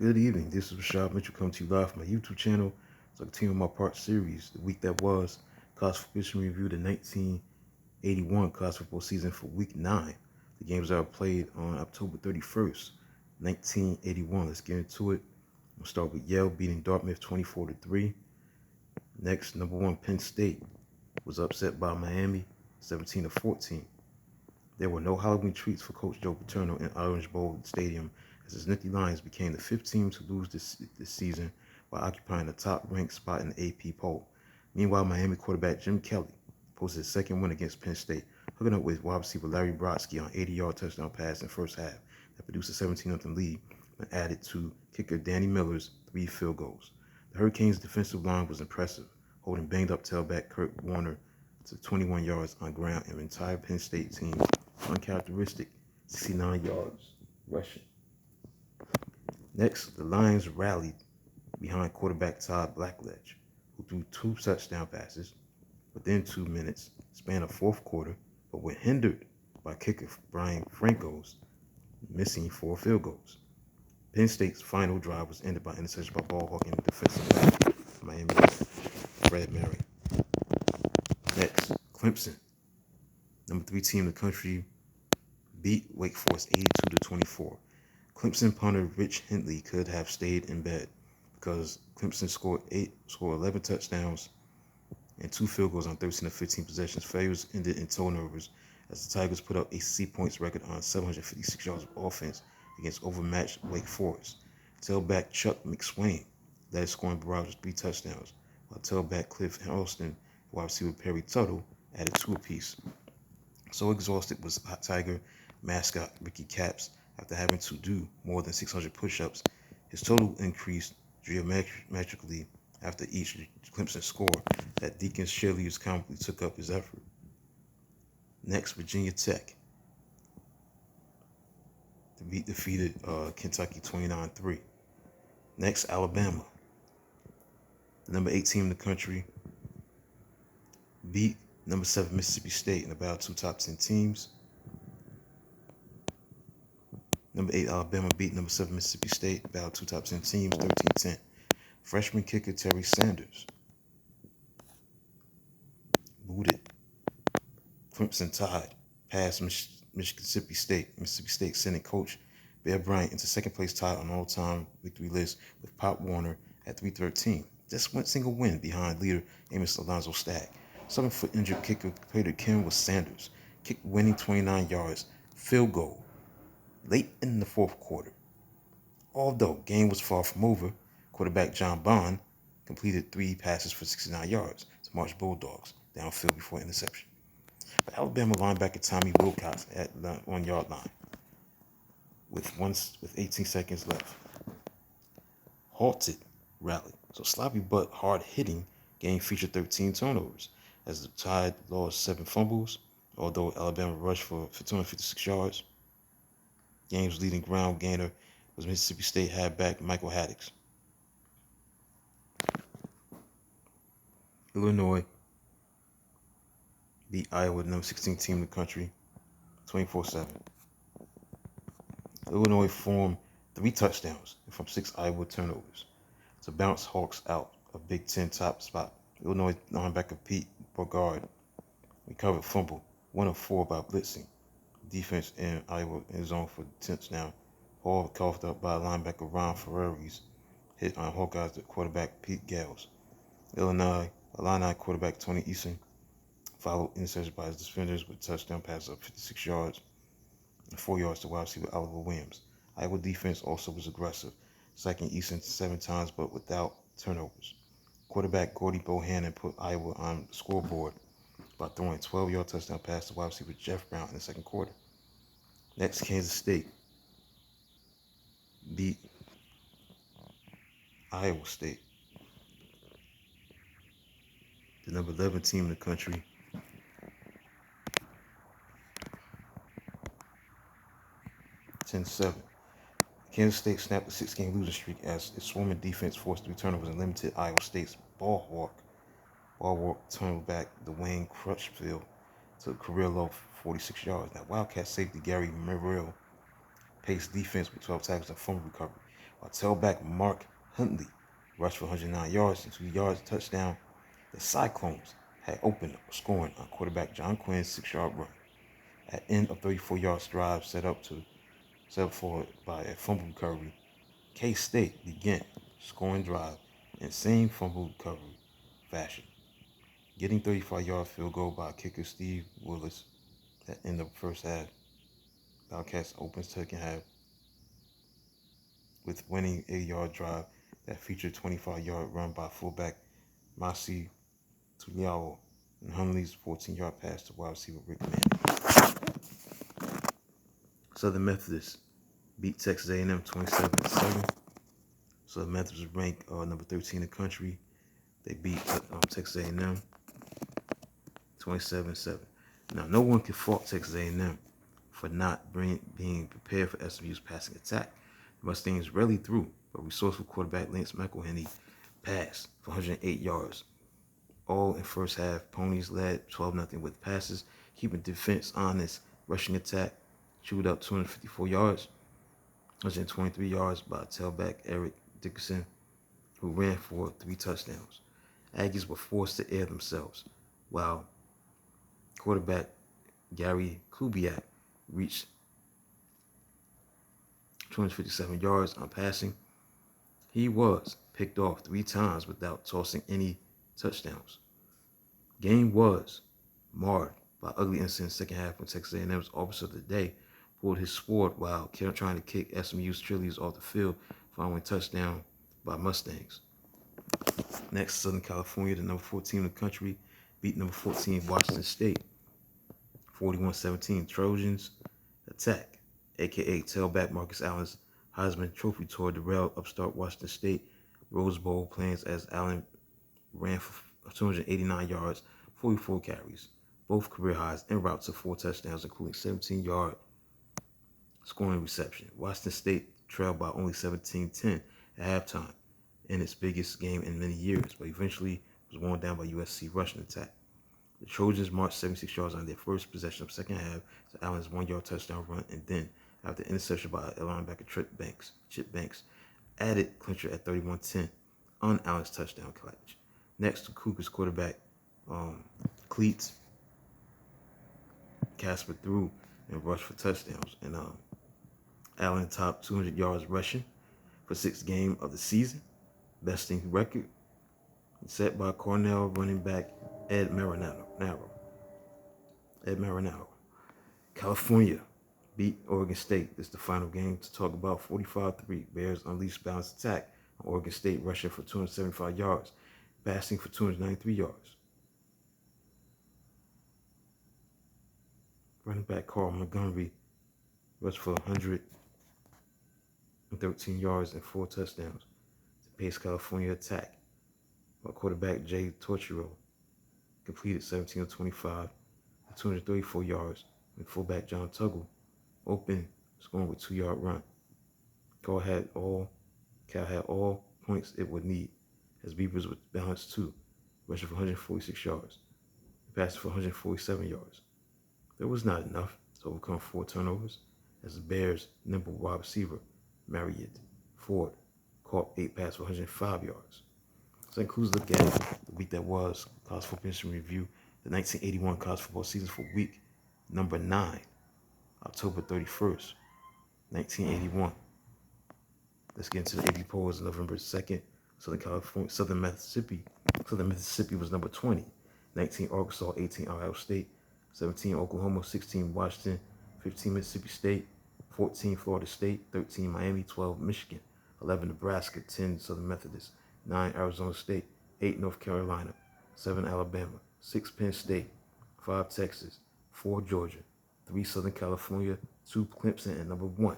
Good evening. This is Rashad Mitchell coming to you live from my YouTube channel. So I continue my part series, the week that was, college football history review, the 1981 college football season for week 9. The games that were played on October 31st, 1981. Let's get into it. We'll start with Yale beating Dartmouth 24-3. Next, number 1 Penn State was upset by Miami 17-14. There were no Halloween treats for Coach Joe Paterno in Orange Bowl Stadium as his Nittany Lions became the 5th team to lose this season while occupying the top-ranked spot in the AP poll. Meanwhile, Miami quarterback Jim Kelly posted his second win against Penn State, hooking up with wide receiver Larry Brodsky on an 80-yard touchdown pass in the first half that produced a 17-0 lead when added to kicker Danny Miller's 3 field goals. The Hurricanes' defensive line was impressive, holding banged-up tailback Kurt Warner to 21 yards on ground and the entire Penn State team uncharacteristic 69 yards rushing. Next, the Lions rallied behind quarterback Todd Blackledge, who threw 2 touchdown passes within 2 minutes, span a fourth quarter, but were hindered by kicker Brian Franco's missing 4 field goals. Penn State's final drive was ended by interception by ball hawking defensive back Miami's Fred Marion. Next, Clemson, number 3 team in the country, beat Wake Forest 82-24. Clemson punter Rich Hindley could have stayed in bed because Clemson scored 11 touchdowns and 2 field goals on 13 of 15 possessions. Failures ended in turnovers as the Tigers put up a C-points record on 756 yards of offense against overmatched Wake Forest. Tailback Chuck McSwain led scoring barrage with 3 touchdowns, while tailback Cliff Harrelson and wide receiver Perry Tuttle added 2 apiece. So exhausted was Tiger mascot Ricky Capps after having to do more than 600 push-ups. His total increased geometrically after each Clemson score that Deacon's cheerleaders comically took up his effort. Next, Virginia Tech defeated Kentucky 29-3. Next, Alabama, the number 8 team in the country, beat number 7 Mississippi State in about 2 top 10 teams. Number 8 Alabama beat number 7 Mississippi State, about 2 top 10 teams, 13-10. Freshman kicker Terry Sanders booted Crimson Tide past Mississippi State sending coach Bear Bryant into second place tied on all-time victory list with Pop Warner at 313. Just one single win behind leader Amos Alonzo Stagg. 7-foot injured kicker Peter Kim was Sanders, kicked winning 29 yards, field goal, late in the fourth quarter. Although game was far from over, quarterback John Bond completed 3 passes for 69 yards to march Bulldogs downfield before interception. But Alabama linebacker Tommy Wilcox at the 1-yard line with 18 seconds left halted rally. So sloppy but hard hitting game featured 13 turnovers as the Tide lost 7 fumbles, although Alabama rushed for 256 yards. Game's leading ground gainer was Mississippi State halfback Michael Haddix. Illinois beat Iowa, the number 16 team in the country, 24-7. Illinois formed 3 touchdowns from 6 Iowa turnovers to bounce Hawks out of Big Ten top spot. Illinois linebacker Pete Bogard recovered fumble, 1 of 4 by blitzing. Defense in Iowa in zone for touchdown. All coughed up by linebacker Ron Ferrari's hit on Hawkeyes quarterback Pete Gales. Illini quarterback Tony Eason followed intercepted by his defenders with touchdown pass of 56 yards and 4 yards to wide receiver Oliver Williams. Iowa defense also was aggressive, sacking Eason 7 times but without turnovers. Quarterback Gordy Bohannon put Iowa on the scoreboard by throwing a 12-yard touchdown pass to wide receiver Jeff Brown in the second quarter. Next, Kansas State beat Iowa State, the number 11 team in the country, 10-7. Kansas State snapped a 6-game losing streak as its swarming defense forced 3 turnovers and limited Iowa State's ball hawk turnerback Dwayne Crutchfield to a career low 46 yards. Now, Wildcat safety Gary Merrill paced defense with 12 tackles and fumble recovery. while tailback Mark Huntley rushed for 109 yards and 2 yards touchdown. The Cyclones had opened scoring on quarterback John Quinn's 6-yard run. At end of 34 yards drive set up for by a fumble recovery, K-State began scoring drive in same fumble recovery fashion, getting 35-yard field goal by kicker Steve Willis at end of the first half. Wildcats opens second half with winning 8-yard drive that featured 25-yard run by fullback Masi Tuliao and Huntley's 14-yard pass to wide receiver Rick Manning. Southern Methodist beat Texas A&M 27-7. Southern Methodist ranked number 13 in the country. They beat Texas A&M 27-7. Now, no one can fault Texas A&M for not being prepared for SMU's passing attack. The Mustangs rarely threw, but resourceful quarterback Lance McElhenney passed for 108 yards. All in first half, Ponies led 12-0 with passes, keeping defense honest. Rushing attack chewed up 254 yards, 123 yards by tailback Eric Dickerson, who ran for 3 touchdowns. Aggies were forced to air themselves, while quarterback Gary Kubiak reached 257 yards on passing. He was picked off 3 times without tossing any touchdowns. Game was marred by ugly incidents second half when Texas A&M's Officer of the Day pulled his sword while trying to kick SMU's cheerleaders off the field following touchdown by Mustangs. Next, Southern California, the number 14 in the country, beat number 14 Washington State 41-17. Trojans attack, a.k.a. tailback Marcus Allen's Heisman Trophy tour derailed upstart Washington State Rose Bowl plans as Allen ran for 289 yards, 44 carries, both career highs, en route to 4 touchdowns, including 17-yard scoring reception. Washington State trailed by only 17-10 at halftime in its biggest game in many years, but eventually was worn down by USC rushing attack. The Trojans marched 76 yards on their first possession of second half to Allen's 1-yard touchdown run, and then, after interception by linebacker Chip Banks, added clincher at 31-10 on Allen's touchdown catch. Next, the Cougars quarterback Cleats Casper threw and rushed for touchdowns, and Allen topped 200 yards rushing for 6th game of the season, besting record set by Cornell running back Ed Marinaro. California beat Oregon State. This is the final game to talk about. 45-3. Bears unleashed balanced attack on Oregon State, rushing for 275 yards, passing for 293 yards. Running back Carl Montgomery rushed for 113 yards and 4 touchdowns to pace California attack, while quarterback Jay Torchero completed 17 of 25 for 234 yards, and fullback John Tuggle opened scoring with 2-yard run. Cal had all points it would need, as Beavers were balanced too, rushing for 146 yards, passing for 147 yards. There was not enough to overcome 4 turnovers, as the Bears' nimble wide receiver Marriott Ford caught 8 passes for 105 yards. So that includes a look at the week that was college football history review, the 1981 college football season for week number 9, October 31st, 1981. Let's get into the AP polls. November 2nd, Southern Mississippi was number 20. 19 Arkansas, 18 Ohio State, 17 Oklahoma, 16 Washington, 15 Mississippi State, 14 Florida State, 13 Miami, 12 Michigan, 11 Nebraska, 10 Southern Methodist, 9 Arizona State, 8 North Carolina, 7 Alabama, 6 Penn State, 5 Texas, 4 Georgia, 3 Southern California, 2 Clemson, and number 1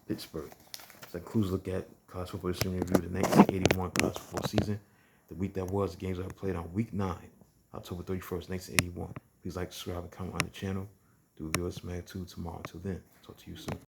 Pittsburgh. So that includes a look at college football history review, the 1981 college football season. The week that was, the games that were played on week 9, October 31st, 1981. Please like, subscribe, and comment on the channel. Do review us magnitude tomorrow. Until then, talk to you soon.